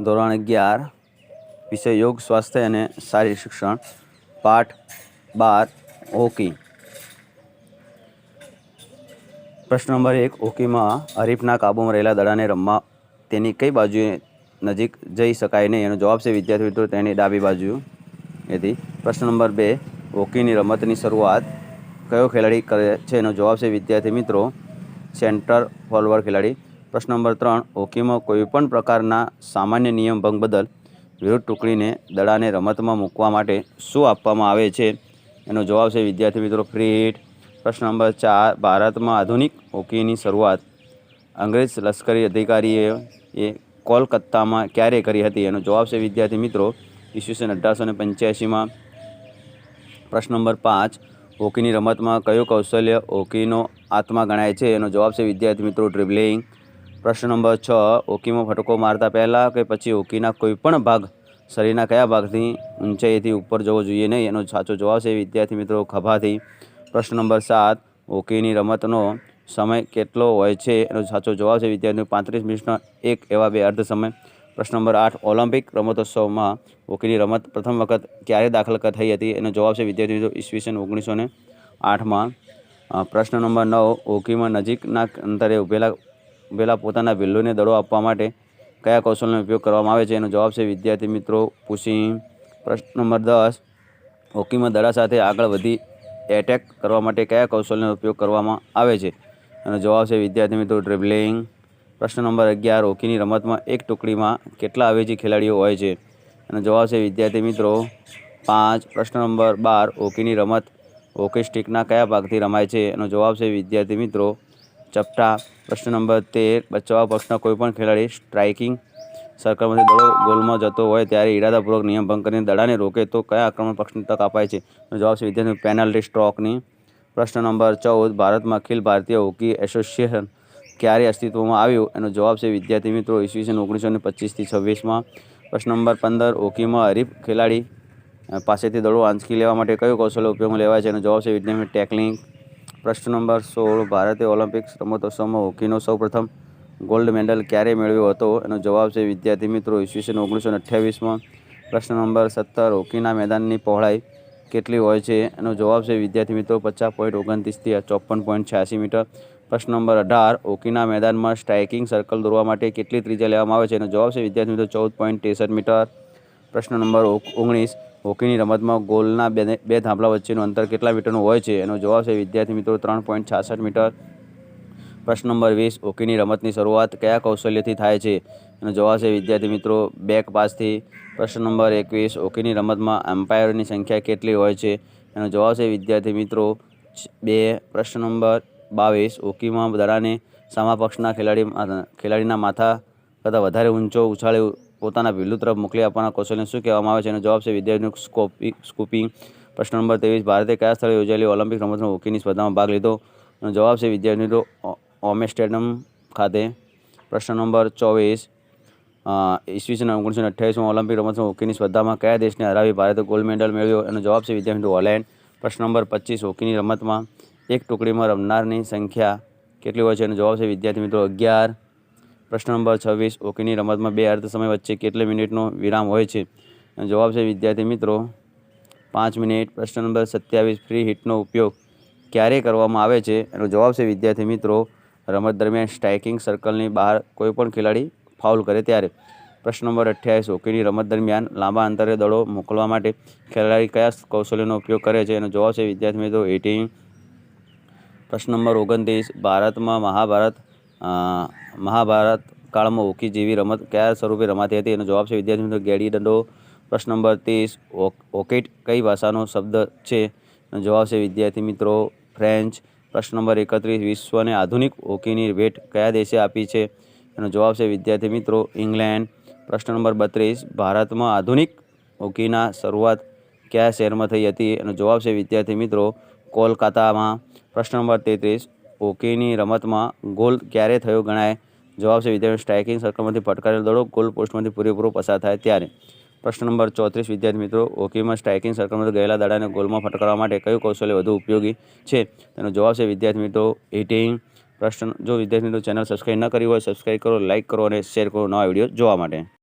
ધોરણ 11 વિષય યોગ સ્વાસ્થ્ય અને શારીરિક શિક્ષણ પાઠ 12 હોકી। પ્રશ્ન નંબર 1 હોકીમાં હરીફના કાબૂમાં રહેલા દડાને રમવા તેની કઈ બાજુએ નજીક જઈ શકાય નહીં? એનો જવાબ છે વિદ્યાર્થી મિત્રો તેની ડાબી બાજુએથી। પ્રશ્ન નંબર 2 હોકીની રમતની શરૂઆત કયો ખેલાડી કરે છે? એનો જવાબ છે વિદ્યાર્થી મિત્રો સેન્ટર ફોરવર્ડ ખેલાડી। પ્રશ્ન નંબર 3 હોકીમાં કોઈપણ પ્રકારના સામાન્ય નિયમ ભંગ બદલ વિરુદ્ધ ટુકડીને દડાને રમતમાં મૂકવા માટે શું આપવામાં આવે છે? એનો જવાબ છે વિદ્યાર્થી મિત્રો ફ્રી હિટ। પ્રશ્ન નંબર 4 ભારતમાં આધુનિક હોકીની શરૂઆત અંગ્રેજ લશ્કરી અધિકારીએ કોલકાતામાં ક્યારે કરી હતી? એનો જવાબ છે વિદ્યાર્થી મિત્રો ઈસવીસન 1885માં। પ્રશ્ન નંબર 5 હોકીની રમતમાં કયું કૌશલ્ય હોકીનો આત્મા ગણાય છે? એનો જવાબ છે વિદ્યાર્થી મિત્રો ડ્રિબલિંગ। પ્રશ્ન નંબર 6 હોકીમાં ફટકો મારતા પહેલાં કે પછી હોકીના કોઈપણ ભાગ શરીરના કયા ભાગથી ઊંચાઈથી ઉપર જવો જોઈએ નહીં? એનો સાચો જવાબ છે વિદ્યાર્થી મિત્રો ખભાથી। પ્રશ્ન નંબર 7 હોકીની રમતનો સમય કેટલો હોય છે? એનો સાચો જવાબ છે વિદ્યાર્થીઓ 35 મિનિટનો 1 એવા 2 અર્ધ સમય। પ્રશ્ન નંબર 8 ઓલિમ્પિક રમતોત્સવમાં હોકીની રમત પ્રથમ વખત ક્યારે દાખલ થઈ હતી? એનો જવાબ છે વિદ્યાર્થી મિત્રો ઈસવીસન 1908માં। પ્રશ્ન નંબર 9 હોકીમાં નજીકના અંતરે ઉભેલા પોતાના વિલ્લુને દડો આપવા માટે કયા કૌશલ્યનો ઉપયોગ કરવામાં આવે છે? એનો જવાબ છે વિદ્યાર્થી મિત્રો પુશિંગ। પ્રશ્ન નંબર 10 હોકીમાં દડા સાથે આગળ વધી એટેક કરવા માટે કયા કૌશલ્યનો ઉપયોગ કરવામાં આવે છે? એનો જવાબ છે વિદ્યાર્થી મિત્રો ડ્રિબલિંગ। પ્રશ્ન નંબર 11 હોકીની રમતમાં એક ટુકડીમાં કેટલા અવેજી ખેલાડીઓ હોય છે? એનો જવાબ છે વિદ્યાર્થી મિત્રો 5। પ્રશ્ન નંબર 12 હોકીની રમત હોકી સ્ટિકના કયા ભાગથી રમાય છે? એનો જવાબ છે વિદ્યાર્થી મિત્રો ચપટા। પ્રશ્ન નંબર 13 બચાવવા પક્ષના કોઈપણ ખેલાડી સ્ટ્રાઇકિંગ સર્કલમાંથી દડો ગોલમાં જતો હોય ત્યારે ઇરાદાપૂર્વક નિયમ ભંગ કરીને દડાને રોકે તો કયા આક્રમણ પક્ષને તક અપાય છે? એનો જવાબ છે વિદ્યાર્થી પેનલ્ટી સ્ટ્રોકની। પ્રશ્ન નંબર 14 ભારતમાં અખિલ ભારતીય હોકી એસોસિએશન ક્યારે અસ્તિત્વમાં આવ્યું? એનો જવાબ છે વિદ્યાર્થી મિત્રો ઈસવીસન 1925થી 26માં। પ્રશ્ન નંબર 15 હોકીમાં હરીફ ખેલાડી પાસેથી દડો આંચકી લેવા માટે કયું કૌશલ્ય ઉપયોગમાં લેવાય છે? એનો જવાબ છે વિદ્યાર્થી ટેકલિંગ। પ્રશ્ન નંબર 16 ભારતે ઓલિમ્પિક રમતોત્સવમાં હોકીનો સૌપ્રથમ ગોલ્ડ મેડલ ક્યારે મેળવ્યો હતો? એનો જવાબ છે વિદ્યાર્થી મિત્રો ઈસવીસન 1928માં। પ્રશ્ન નંબર 17 હોકીના મેદાનની પહોળાઈ કેટલી હોય છે? એનો જવાબ છે વિદ્યાર્થી મિત્રો 50.29 થી 54.86 મીટર। પ્રશ્ન નંબર 18 હોકીના મેદાનમાં સ્ટ્રાઇકિંગ સર્કલ દોરવા માટે કેટલી ત્રિજ્યા લેવામાં આવે છે? એનો જવાબ છે વિદ્યાર્થી મિત્રો 14.63 મીટર। પ્રશ્ન નંબર 19 હોકીની રમતમાં ગોલના બે થાંભલા વચ્ચેનું અંતર કેટલા મીટરનું હોય છે? એનો જવાબ છે વિદ્યાર્થી મિત્રો 3.66 મીટર। પ્રશ્ન નંબર 20 હોકીની રમતની શરૂઆત કયા કૌશલ્યથી થાય છે? એનો જવાબ છે વિદ્યાર્થી મિત્રો બેક પાસથી। પ્રશ્ન નંબર 21 હોકીની રમતમાં એમ્પાયરોની સંખ્યા કેટલી હોય છે? એનો જવાબ છે વિદ્યાર્થી મિત્રો 2। પ્રશ્ન નંબર 22 હોકીમાં દડાને સામા પક્ષના ખેલાડીના માથા કરતાં વધારે ઊંચો ઉછાળી પોતાના વિલ્લુ તરફ મોકલી આપવાના કૌશલ્યને શું કહેવામાં આવે છે? એનો જવાબ છે વિદ્યાર્થીનું સ્કૂપિંગ। પ્રશ્ન નંબર 23 ભારતે કયા સ્થળે યોજાયેલી ઓલિમ્પિક રમતમાં હોકીની સ્પર્ધામાં ભાગ લીધો? એનો જવાબ છે વિદ્યાર્થી મિત્રો ઓમેસ્ટેડમ ખાતે। પ્રશ્ન નંબર 24 ઈસવીસન 1928માં ઓલિમ્પિક રમતમાં હોકીની સ્પર્ધામાં કયા દેશને હરાવી ભારતે ગોલ્ડ મેડલ મેળવ્યો? એનો જવાબ છે વિદ્યાર્થી મિત્રો હોલેન્ડ। પ્રશ્ન નંબર 25 હોકીની રમતમાં એક ટુકડીમાં રમનારની સંખ્યા કેટલી હોય છે? એનો જવાબ છે વિદ્યાર્થી મિત્રો 11। પ્રશ્ન નંબર 26 હોકીની રમતમાં 2 અર્ધ સમય વચ્ચે કેટલી મિનિટનો વિરામ હોય છે? એનો જવાબ છે વિદ્યાર્થી મિત્રો 5 મિનિટ। પ્રશ્ન નંબર 27 ફ્રી હિટનો ઉપયોગ ક્યારે કરવામાં આવે છે? એનો જવાબ છે વિદ્યાર્થી મિત્રો રમત દરમિયાન સ્ટ્રાઇકિંગ સર્કલની બહાર કોઈપણ ખેલાડી ફાઉલ કરે ત્યારે। પ્રશ્ન નંબર 28 હોકીની રમત દરમિયાન લાંબા અંતરે દડો મોકલવા માટે ખેલાડી કયા કૌશલ્યનો ઉપયોગ કરે છે? એનો જવાબ છે વિદ્યાર્થી મિત્રો હિટિંગ। પ્રશ્ન નંબર 29 ભારતમાં મહાભારત કાળમાં હોકી જેવી રમત કયા સ્વરૂપે રમાતી હતી? એનો જવાબ છે વિદ્યાર્થી મિત્રો ગેડી દંડો। પ્રશ્ન નંબર 30 હોકેટ કઈ ભાષાનો શબ્દ છે? એનો જવાબ છે વિદ્યાર્થી મિત્રો ફ્રેન્ચ। પ્રશ્ન નંબર 31 વિશ્વને આધુનિક હોકીની ભેટ કયા દેશે આપી છે? એનો જવાબ છે વિદ્યાર્થી મિત્રો ઇંગ્લેન્ડ। પ્રશ્ન નંબર 32 ભારતમાં આધુનિક હોકીના શરૂઆત કયા શહેરમાં થઈ હતી? એનો જવાબ છે વિદ્યાર્થી મિત્રો કોલકાતામાં। પ્રશ્ન નંબર 33 હોકીની રમતમાં ગોલ ક્યારે થયો ગણાય? જવાબ છે વિદ્યાર્થી સ્ટ્રાઇકિંગ સર્કલમાંથી ફટકારેલો દડો ગોલ પોસ્ટમાંથી પૂરેપૂરો પસાર થાય ત્યારે। પ્રશ્ન નંબર 34 વિદ્યાર્થી મિત્રો હોકીમાં સ્ટ્રાઇકિંગ સર્કલમાંથી ગયેલા દડાને ગોલમાં ફટકારવા માટે કયું કૌશલ્ય વધુ ઉપયોગી છે? તેનો જવાબ છે વિદ્યાર્થી મિત્રો હિટિંગ। જો વિદ્યાર્થી મિત્રો ચેનલ સબસ્ક્રાઈબ ન કરી હોય સબસ્ક્રાઈબ કરો, લાઇક કરો અને શેર કરો નવા વિડીયો જોવા માટે।